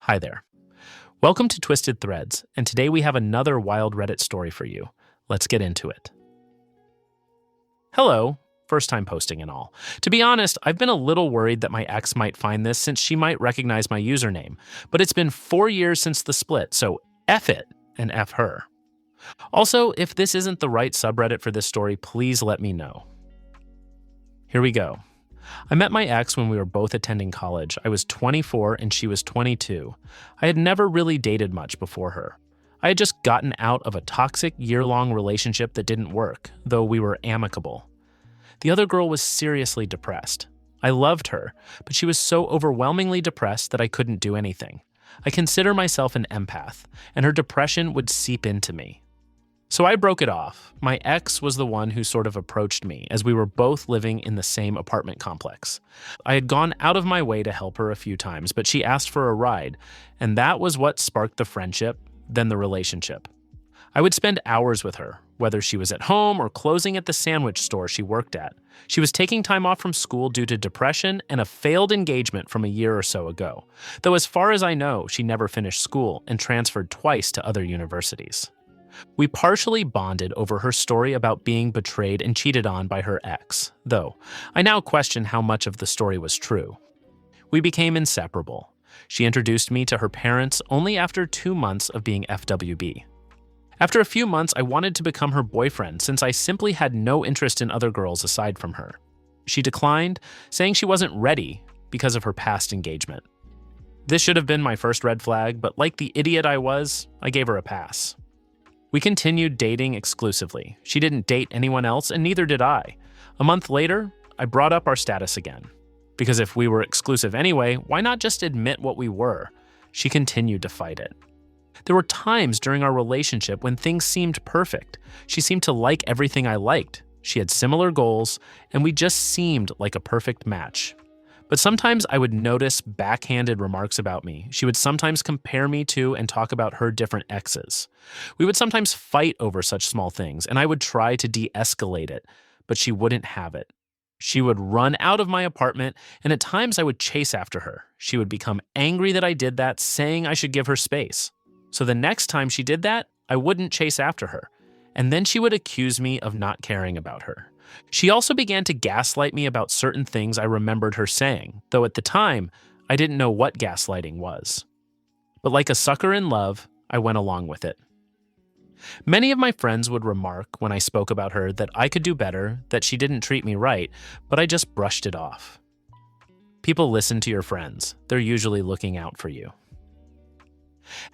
Hi there. Welcome to Twisted Threads, and today we have another wild Reddit story for you. Let's get into it. Hello, first time posting and all. To be honest, I've been a little worried that my ex might find this since she might recognize my username, but it's been 4 years since the split, so F it and F her. Also, if this isn't the right subreddit for this story, please let me know. Here we go. I met my ex when we were both attending college. I was 24 and she was 22. I had never really dated much before her. I had just gotten out of a toxic year-long relationship that didn't work, though we were amicable. The other girl was seriously depressed. I loved her, but she was so overwhelmingly depressed that I couldn't do anything. I consider myself an empath, and her depression would seep into me. So I broke it off. My ex was the one who sort of approached me, as we were both living in the same apartment complex. I had gone out of my way to help her a few times, but she asked for a ride, and that was what sparked the friendship, then the relationship. I would spend hours with her, whether she was at home or closing at the sandwich store she worked at. She was taking time off from school due to depression and a failed engagement from a year or so ago, though as far as I know, she never finished school and transferred twice to other universities. We partially bonded over her story about being betrayed and cheated on by her ex, though I now question how much of the story was true. We became inseparable. She introduced me to her parents only after 2 months of being FWB. After a few months, I wanted to become her boyfriend since I simply had no interest in other girls aside from her. She declined, saying she wasn't ready because of her past engagement. This should have been my first red flag, but like the idiot I was, I gave her a pass. We continued dating exclusively. She didn't date anyone else, and neither did I. A month later, I brought up our status again. Because if we were exclusive anyway, why not just admit what we were? She continued to fight it. There were times during our relationship when things seemed perfect. She seemed to like everything I liked. She had similar goals, and we just seemed like a perfect match. But sometimes I would notice backhanded remarks about me. She would sometimes compare me to and talk about her different exes. We would sometimes fight over such small things, and I would try to de-escalate it, but she wouldn't have it. She would run out of my apartment, and at times I would chase after her. She would become angry that I did that, saying I should give her space. So the next time she did that, I wouldn't chase after her, and then she would accuse me of not caring about her. She also began to gaslight me about certain things I remembered her saying, though at the time, I didn't know what gaslighting was. But like a sucker in love, I went along with it. Many of my friends would remark when I spoke about her that I could do better, that she didn't treat me right, but I just brushed it off. People listen to your friends. They're usually looking out for you.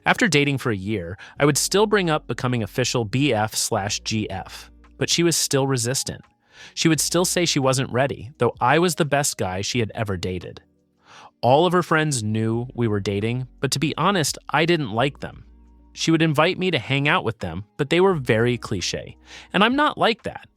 After dating for a year, I would still bring up becoming official BF/GF, but she was still resistant. She would still say she wasn't ready, though I was the best guy she had ever dated. All of her friends knew we were dating, but to be honest, I didn't like them. She would invite me to hang out with them, but they were very cliche, and I'm not like that.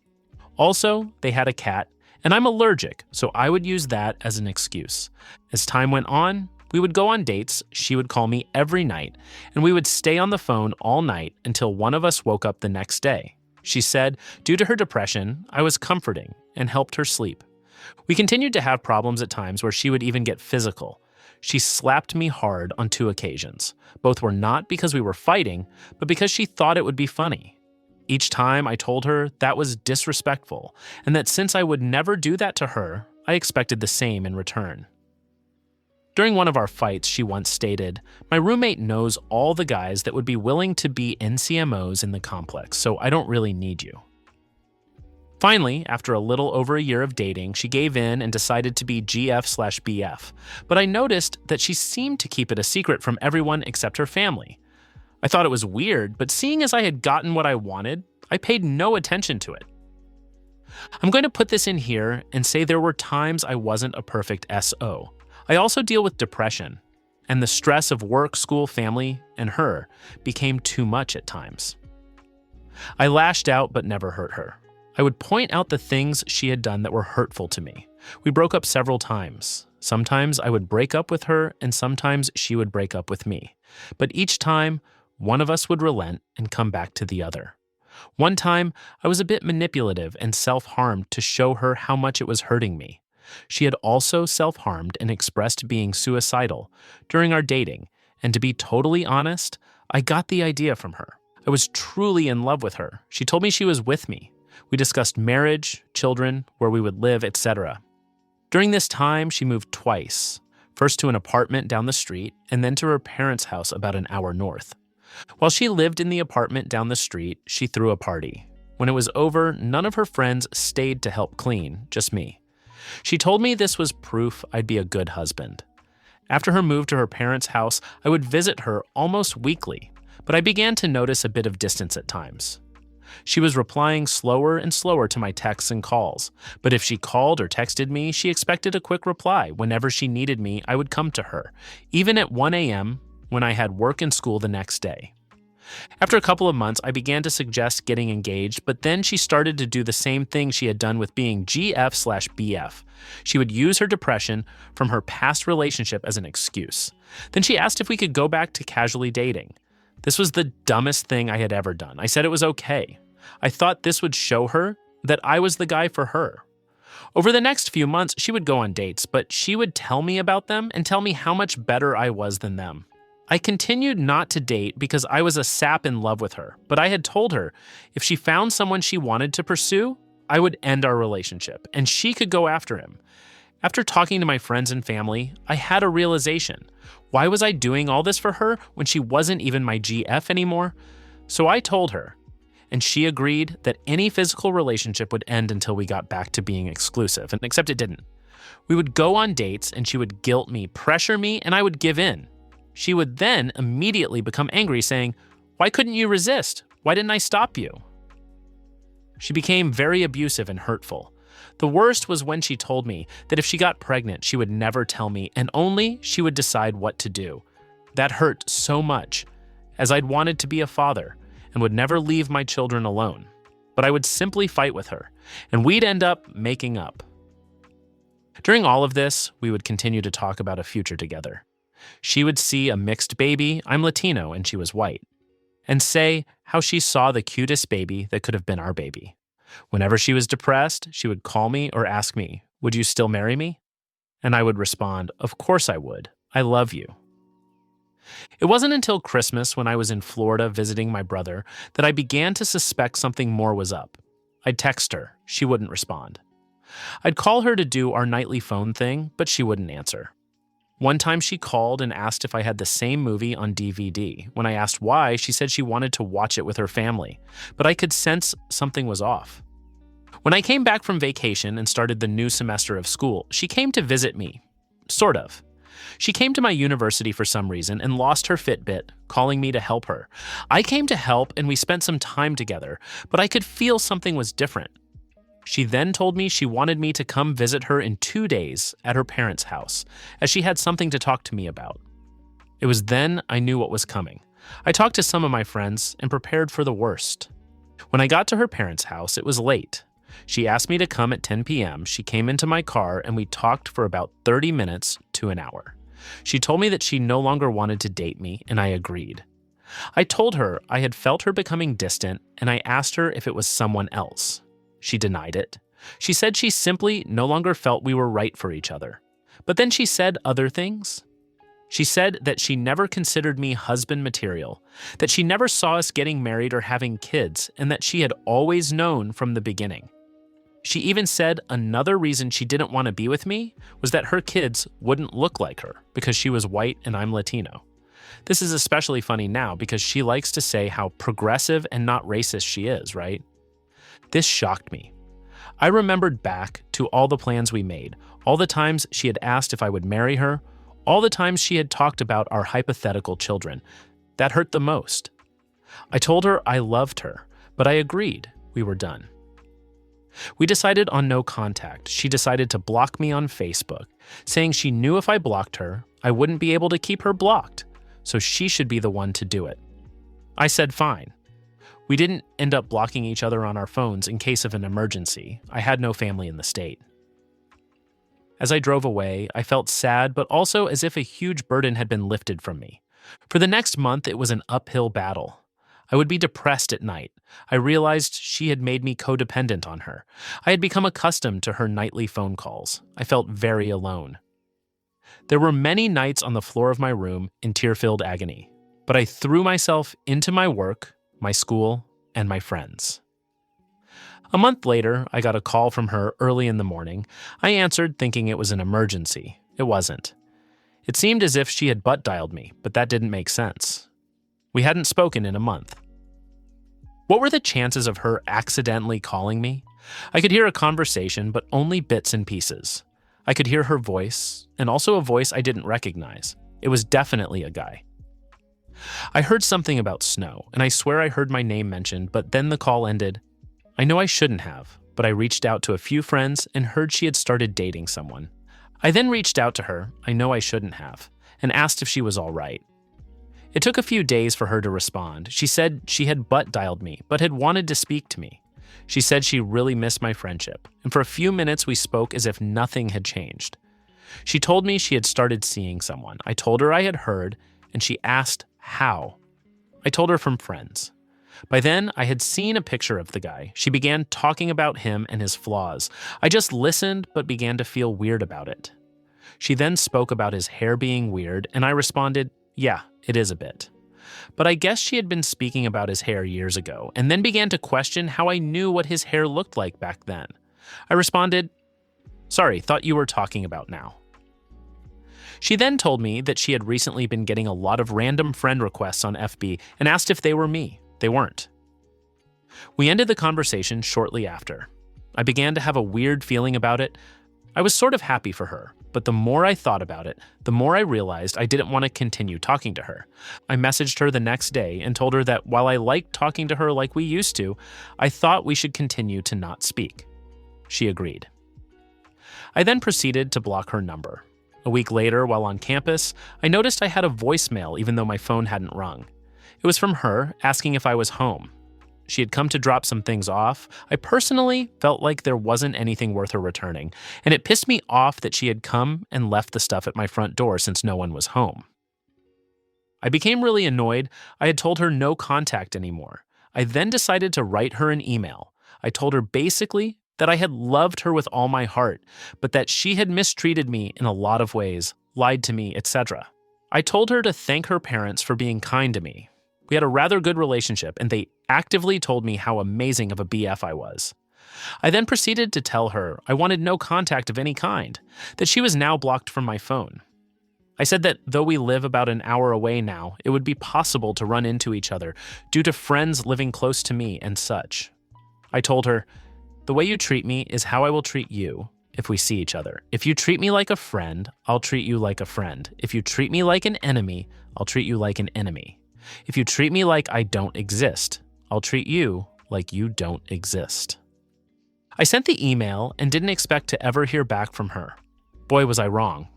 Also, they had a cat, and I'm allergic, so I would use that as an excuse. As time went on, we would go on dates, she would call me every night, and we would stay on the phone all night until one of us woke up the next day. She said, due to her depression, I was comforting and helped her sleep. We continued to have problems at times where she would even get physical. She slapped me hard on 2 occasions. Both were not because we were fighting, but because she thought it would be funny. Each time I told her that was disrespectful, and that since I would never do that to her, I expected the same in return. During one of our fights, she once stated, "My roommate knows all the guys that would be willing to be NCMOs in the complex, so I don't really need you." Finally, after a little over a year of dating, she gave in and decided to be GF/BF, but I noticed that she seemed to keep it a secret from everyone except her family. I thought it was weird, but seeing as I had gotten what I wanted, I paid no attention to it. I'm going to put this in here and say there were times I wasn't a perfect SO. I also deal with depression, and the stress of work, school, family, and her became too much at times. I lashed out but never hurt her. I would point out the things she had done that were hurtful to me. We broke up several times. Sometimes I would break up with her, and sometimes she would break up with me. But each time, one of us would relent and come back to the other. One time, I was a bit manipulative and self-harmed to show her how much it was hurting me. She had also self-harmed and expressed being suicidal during our dating, And to be totally honest, I got the idea from her. I was truly in love with her. She told me she was with me. We discussed marriage, children, where we would live, etc. During this time, she moved twice, first to an apartment down the street and then to her parents' house about an hour north. While she lived in the apartment down the street, she threw a party. When it was over, none of her friends stayed to help clean, just me. She told me this was proof I'd be a good husband. After her move to her parents' house, I would visit her almost weekly, but I began to notice a bit of distance at times. She was replying slower and slower to my texts and calls, but if she called or texted me, she expected a quick reply. Whenever she needed me, I would come to her, even at 1 a.m. when I had work and school the next day. After a couple of months, I began to suggest getting engaged, but then she started to do the same thing she had done with being GF/BF. She would use her depression from her past relationship as an excuse. Then she asked if we could go back to casually dating. This was the dumbest thing I had ever done. I said it was okay. I thought this would show her that I was the guy for her. Over the next few months, she would go on dates, but she would tell me about them and tell me how much better I was than them. I continued not to date because I was a sap in love with her, but I had told her if she found someone she wanted to pursue, I would end our relationship, and she could go after him. After talking to my friends and family, I had a realization. Why was I doing all this for her when she wasn't even my GF anymore? So I told her, and she agreed that any physical relationship would end until we got back to being exclusive, and except it didn't. We would go on dates, and she would guilt me, pressure me, and I would give in. She would then immediately become angry, saying, "Why couldn't you resist? Why didn't I stop you?" She became very abusive and hurtful. The worst was when she told me that if she got pregnant, she would never tell me, and only she would decide what to do. That hurt so much, as I'd wanted to be a father and would never leave my children alone. But I would simply fight with her, and we'd end up making up. During all of this, we would continue to talk about a future together. She would see a mixed baby, I'm Latino and she was white, and say how she saw the cutest baby that could have been our baby. Whenever she was depressed, she would call me or ask me, "Would you still marry me?" And I would respond, "Of course I would. I love you." It wasn't until Christmas, when I was in Florida visiting my brother, that I began to suspect something more was up. I'd text her. She wouldn't respond. I'd call her to do our nightly phone thing, but she wouldn't answer. One time she called and asked if I had the same movie on DVD. When I asked why, she said she wanted to watch it with her family, but I could sense something was off. When I came back from vacation and started the new semester of school, she came to visit me. Sort of. She came to my university for some reason and lost her Fitbit, calling me to help her. I came to help and we spent some time together, but I could feel something was different. She then told me she wanted me to come visit her in 2 days at her parents' house, as she had something to talk to me about. It was then I knew what was coming. I talked to some of my friends and prepared for the worst. When I got to her parents' house, it was late. She asked me to come at 10 p.m. She came into my car and we talked for about 30 minutes to an hour. She told me that she no longer wanted to date me, and I agreed. I told her I had felt her becoming distant, and I asked her if it was someone else. She denied it. She said she simply no longer felt we were right for each other. But then she said other things. She said that she never considered me husband material, that she never saw us getting married or having kids, and that she had always known from the beginning. She even said another reason she didn't want to be with me was that her kids wouldn't look like her because she was white and I'm Latino. This is especially funny now because she likes to say how progressive and not racist she is, right? This shocked me. I remembered back to all the plans we made, all the times she had asked if I would marry her, all the times she had talked about our hypothetical children. That hurt the most. I told her I loved her, but I agreed we were done. We decided on no contact. She decided to block me on Facebook, saying she knew if I blocked her, I wouldn't be able to keep her blocked, so she should be the one to do it. I said fine. We didn't end up blocking each other on our phones in case of an emergency. I had no family in the state. As I drove away, I felt sad, but also as if a huge burden had been lifted from me. For the next month, it was an uphill battle. I would be depressed at night. I realized she had made me codependent on her. I had become accustomed to her nightly phone calls. I felt very alone. There were many nights on the floor of my room in tear-filled agony, but I threw myself into my work, my school, and my friends. A month later, I got a call from her early in the morning. I answered thinking it was an emergency. It wasn't. It seemed as if she had butt dialed me, but that didn't make sense. We hadn't spoken in a month. What were the chances of her accidentally calling me? I could hear a conversation, but only bits and pieces. I could hear her voice, and also a voice I didn't recognize. It was definitely a guy. I heard something about snow, and I swear I heard my name mentioned, but then the call ended. I know I shouldn't have, but I reached out to a few friends and heard she had started dating someone. I then reached out to her, I know I shouldn't have, and asked if she was all right. It took a few days for her to respond. She said she had butt dialed me, but had wanted to speak to me. She said she really missed my friendship, and for a few minutes we spoke as if nothing had changed. She told me she had started seeing someone. I told her I had heard, and she asked how. I told her from friends. By then, I had seen a picture of the guy. She began talking about him and his flaws. I just listened, but began to feel weird about it. She then spoke about his hair being weird, and I responded, yeah, it is a bit. But I guess she had been speaking about his hair years ago, and then began to question how I knew what his hair looked like back then. I responded, sorry, thought you were talking about now. She then told me that she had recently been getting a lot of random friend requests on FB and asked if they were me. They weren't. We ended the conversation shortly after. I began to have a weird feeling about it. I was sort of happy for her, but the more I thought about it, the more I realized I didn't want to continue talking to her. I messaged her the next day and told her that while I liked talking to her like we used to, I thought we should continue to not speak. She agreed. I then proceeded to block her number. A week later, while on campus, I noticed I had a voicemail even though my phone hadn't rung. It was from her, asking if I was home. She had come to drop some things off. I personally felt like there wasn't anything worth her returning, and it pissed me off that she had come and left the stuff at my front door since no one was home. I became really annoyed. I had told her no contact anymore. I then decided to write her an email. I told her basically that I had loved her with all my heart, but that she had mistreated me in a lot of ways, lied to me, etc. I told her to thank her parents for being kind to me. We had a rather good relationship, and they actively told me how amazing of a BF I was. I then proceeded to tell her I wanted no contact of any kind, that she was now blocked from my phone. I said that though we live about an hour away now, it would be possible to run into each other due to friends living close to me and such. I told her, the way you treat me is how I will treat you if we see each other. If you treat me like a friend, I'll treat you like a friend. If you treat me like an enemy, I'll treat you like an enemy. If you treat me like I don't exist, I'll treat you like you don't exist. I sent the email and didn't expect to ever hear back from her. Boy, was I wrong.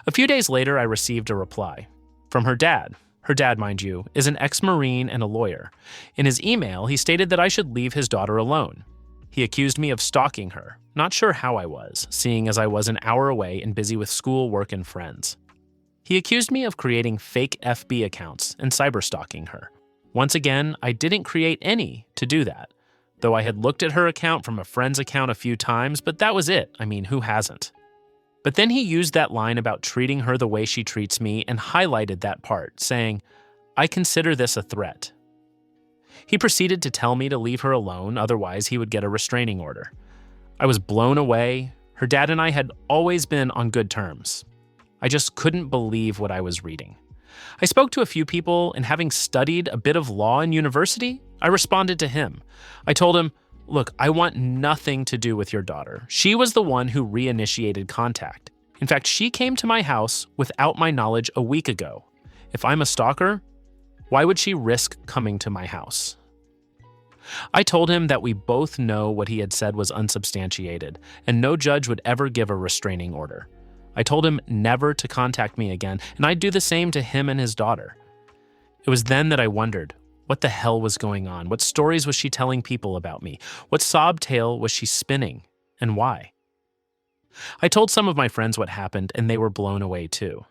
A few days later, I received a reply from her dad. Her dad, mind you, is an ex-Marine and a lawyer. In his email, he stated that I should leave his daughter alone. He accused me of stalking her, not sure how I was, seeing as I was an hour away and busy with school, work, and friends. He accused me of creating fake FB accounts and cyberstalking her. Once again, I didn't create any to do that, though I had looked at her account from a friend's account a few times, but that was it. I mean, who hasn't? But then he used that line about treating her the way she treats me and highlighted that part, saying, I consider this a threat. He proceeded to tell me to leave her alone, otherwise he would get a restraining order. I was blown away. Her dad and I had always been on good terms. I just couldn't believe what I was reading. I spoke to a few people, and having studied a bit of law in university, I responded to him. I told him, look, I want nothing to do with your daughter. She was the one who reinitiated contact. In fact, she came to my house without my knowledge a week ago. If I'm a stalker, why would she risk coming to my house? I told him that we both know what he had said was unsubstantiated, and no judge would ever give a restraining order. I told him never to contact me again, and I'd do the same to him and his daughter. It was then that I wondered, what the hell was going on? What stories was she telling people about me? What sob tale was she spinning, and why? I told some of my friends what happened, and they were blown away too.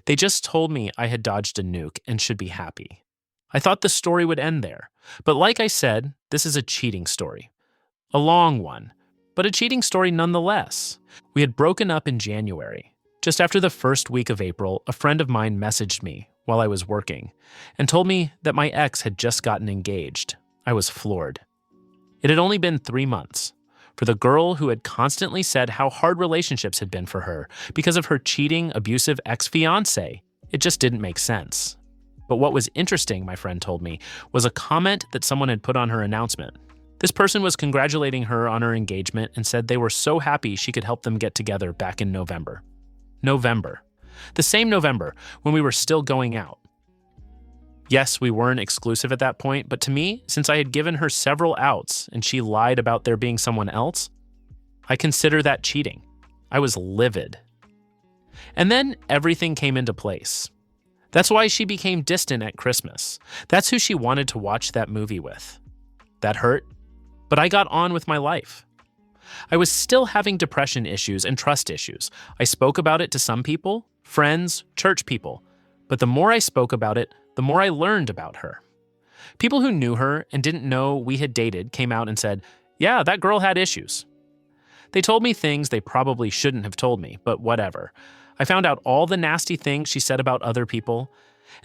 They just told me I had dodged a nuke and should be happy. I thought the story would end there, but like I said, this is a cheating story. A long one, but a cheating story nonetheless. We had broken up in January. Just after the first week of April, a friend of mine messaged me while I was working and told me that my ex had just gotten engaged. I was floored. It had only been 3 months. For the girl who had constantly said how hard relationships had been for her because of her cheating, abusive ex-fiancé, it just didn't make sense. But what was interesting, my friend told me, was a comment that someone had put on her announcement. This person was congratulating her on her engagement and said they were so happy she could help them get together back in November. November. The same November when we were still going out. Yes, we weren't exclusive at that point, but to me, since I had given her several outs and she lied about there being someone else, I consider that cheating. I was livid. And then everything came into place. That's why she became distant at Christmas. That's who she wanted to watch that movie with. That hurt, but I got on with my life. I was still having depression issues and trust issues. I spoke about it to some people, friends, church people, but the more I spoke about it, the more I learned about her. People who knew her and didn't know we had dated came out and said, "Yeah, that girl had issues." They told me things they probably shouldn't have told me, but whatever. I found out all the nasty things she said about other people,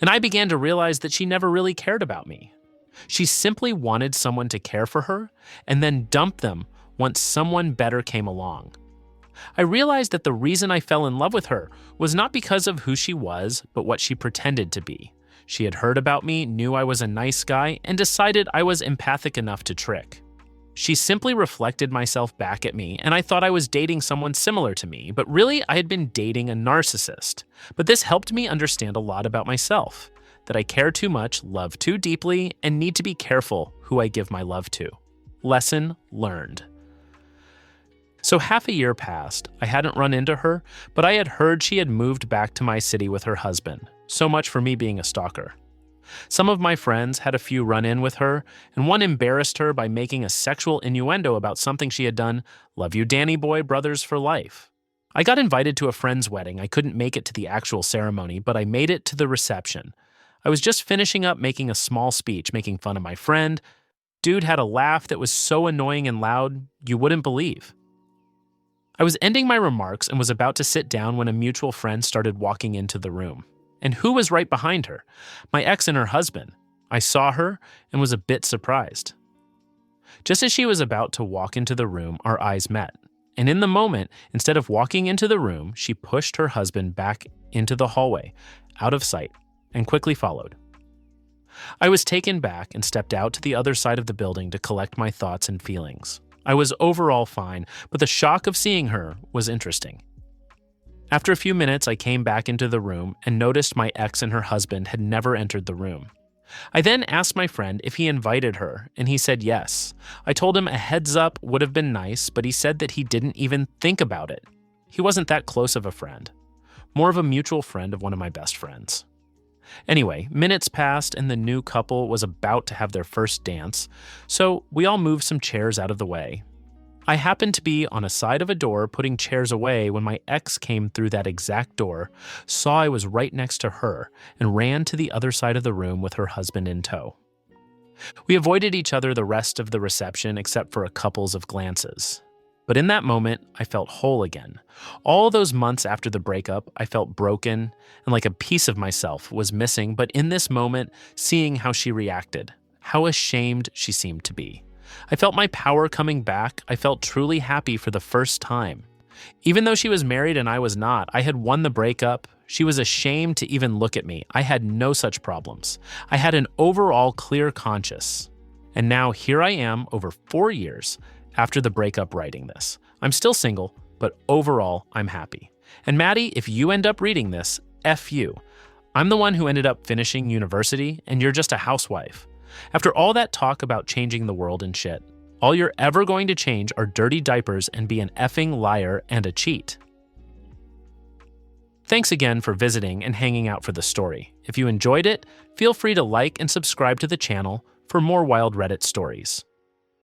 and I began to realize that she never really cared about me. She simply wanted someone to care for her and then dump them once someone better came along. I realized that the reason I fell in love with her was not because of who she was, but what she pretended to be. She had heard about me, knew I was a nice guy, and decided I was empathic enough to trick. She simply reflected myself back at me, and I thought I was dating someone similar to me, but really I had been dating a narcissist. But this helped me understand a lot about myself, that I care too much, love too deeply, and need to be careful who I give my love to. Lesson learned. So half a year passed. I hadn't run into her, but I had heard she had moved back to my city with her husband. So much for me being a stalker. Some of my friends had a few run-in with her, and one embarrassed her by making a sexual innuendo about something she had done. Love you, Danny boy, brothers for life. I got invited to a friend's wedding. I couldn't make it to the actual ceremony, but I made it to the reception. I was just finishing up making a small speech, making fun of my friend. Dude had a laugh that was so annoying and loud, you wouldn't believe. I was ending my remarks and was about to sit down when a mutual friend started walking into the room. And who was right behind her? My ex and her husband. I saw her and was a bit surprised. Just as she was about to walk into the room, our eyes met. And in the moment, instead of walking into the room, she pushed her husband back into the hallway, out of sight, and quickly followed. I was taken back and stepped out to the other side of the building to collect my thoughts and feelings. I was overall fine, but the shock of seeing her was interesting. After a few minutes, I came back into the room and noticed my ex and her husband had never entered the room. I then asked my friend if he invited her, and he said yes. I told him a heads up would have been nice, but he said that he didn't even think about it. He wasn't that close of a friend, more of a mutual friend of one of my best friends. Anyway, minutes passed and the new couple was about to have their first dance, so we all moved some chairs out of the way. I happened to be on a side of a door putting chairs away when my ex came through that exact door, saw I was right next to her, and ran to the other side of the room with her husband in tow. We avoided each other the rest of the reception except for a couple of glances. But in that moment, I felt whole again. All those months after the breakup, I felt broken and like a piece of myself was missing, but in this moment, seeing how she reacted, how ashamed she seemed to be. I felt my power coming back. I felt truly happy for the first time. Even though she was married and I was not, I had won the breakup. She was ashamed to even look at me. I had no such problems. I had an overall clear conscience. And now here I am over 4 years after the breakup writing this. I'm still single, but overall, I'm happy. And Maddie, if you end up reading this, F you. I'm the one who ended up finishing university, and you're just a housewife. After all that talk about changing the world and shit, all you're ever going to change are dirty diapers and be an effing liar and a cheat. Thanks again for visiting and hanging out for the story. If you enjoyed it, feel free to like and subscribe to the channel for more wild Reddit stories.